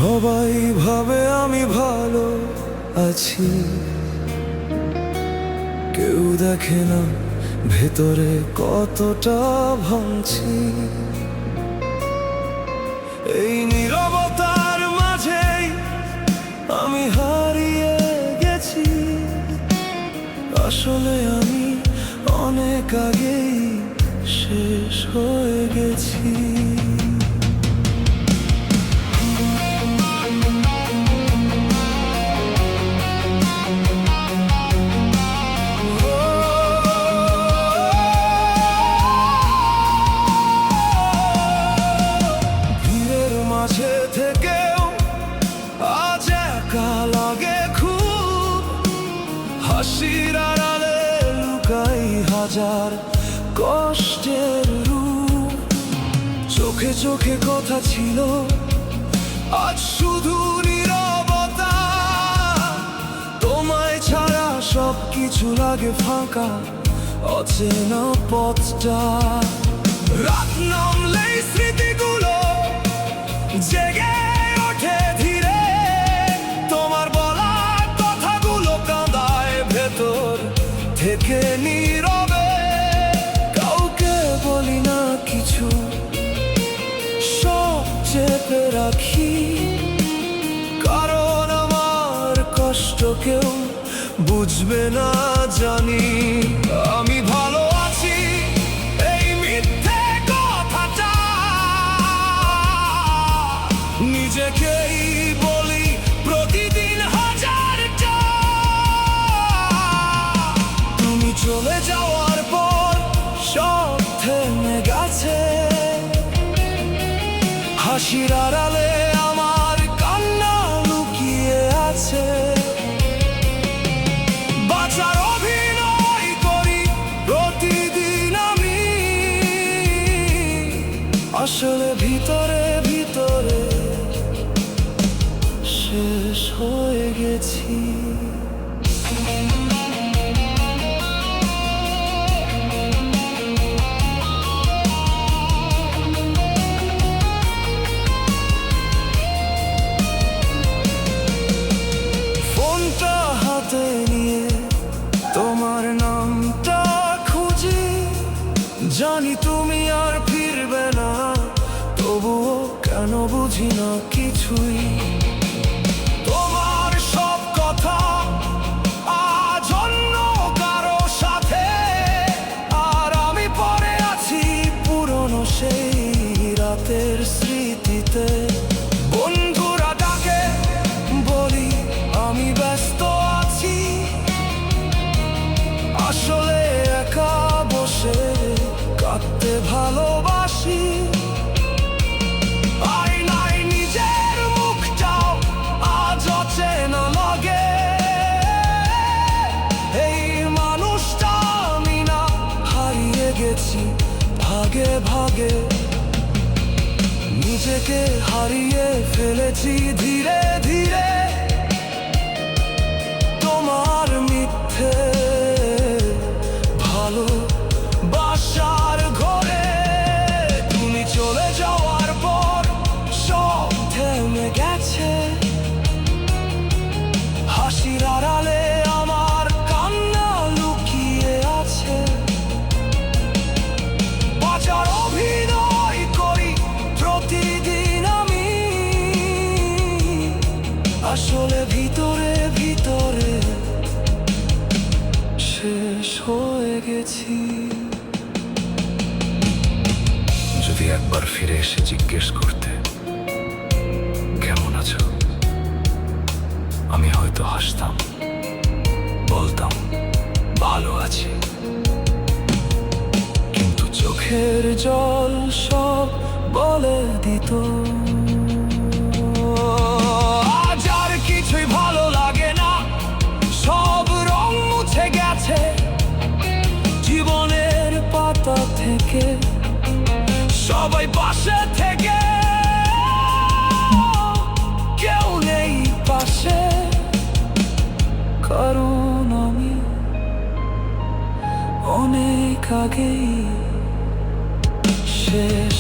সবাই ভাবে আমি ভালো আছি, কেউ দেখে না ভেতরে কতটা ভাঙছি। এই নীরবতার মাঝেই আমি হারিয়ে গেছি, আসলে আমি অনেক আগেই শেষ হয়ে গেছি। ভিড়ের মাঝে থেকেও আজ একা লাগে খুব, হাসির আড়ালে লুকাই হাজার কষ্টের রূপ। চোখে চোখে কথা ছিল, আজ শুধু নীরবতা। তোমায় ছাড়া সব কিছু লাগে ফাঁকা, অচেনা পথটা। রাত নামলেই স্মৃতিগুলো জেগে ওঠে ধীরে, তোমার বলা কথাগুলো কাঁদায় ভেতর থেকে নীরবে। কাউকে বলি না কিছু, সব চেপে রাখি, কারণ আমার কষ্ট কেউ বুঝবে না জানি। আমি ভালো আছি এই মিথ্যে কথাটা নিজেকেই বলি প্রতিদিন হাজারটা। তুমি চলে যাওয়ার পর সব থেমে গেছে, হাসির আড়ালে আমার কান্না লুকিয়ে আছে। বাঁচার অভিনয় করি প্রতিদিন আমি, আসলে ভিতরে ভিতরে শেষ হয়ে গেছি। ফোনটা হাতে নিয়ে তোমার নামটা খুঁজি, জানি তুমি আর ফিরবে না, তবুও কেন বুঝি না কিছুই। তোমার সব কথা আজ অন্য কারো সাথে, আর আমি পড়ে আছি পুরনো সেই রাতের স্মৃতিতে। বন্ধুরা ডাকে, বলি আমি ব্যস্ত আছি, আসলে একা বসে কাঁদতে ভালোবাসি। আয়নায় নিজের মুখটাও আজ অচেনা লাগে, এই মানুষটা আমি না, হারিয়ে গেছি ভাগে ভাগে। নিজেকে হারিয়ে ফেলেছি ধীরে ধীরে, তোমার মিথ্যে ভালোবাসার ঘরে। তুমি চলে যাওয়ার পর সব থেমে গেছে, হাসির আড়ালে আমার কান্না লুকিয়ে আছে। বাঁচার অভিনয় করি প্রতিদিন আমি, আসলে ভিতরে ভিতরে শেষ হয়ে গেছি। যদি একবার ফিরে এসে জিজ্ঞেস করতে কেমন আছো, আমি হয়তো হাসতাম, বলতাম ভালো আছি, কিন্তু চোখের জল সব বলে দিত। আজ আর কিছুই ভালো লাগে না, সব রং মুছে গেছে জীবনের পাতা থেকে। সবাই পাশে থেকে, কেউ নেই পাশে, কারণ আমি অনেক আগেই শেষ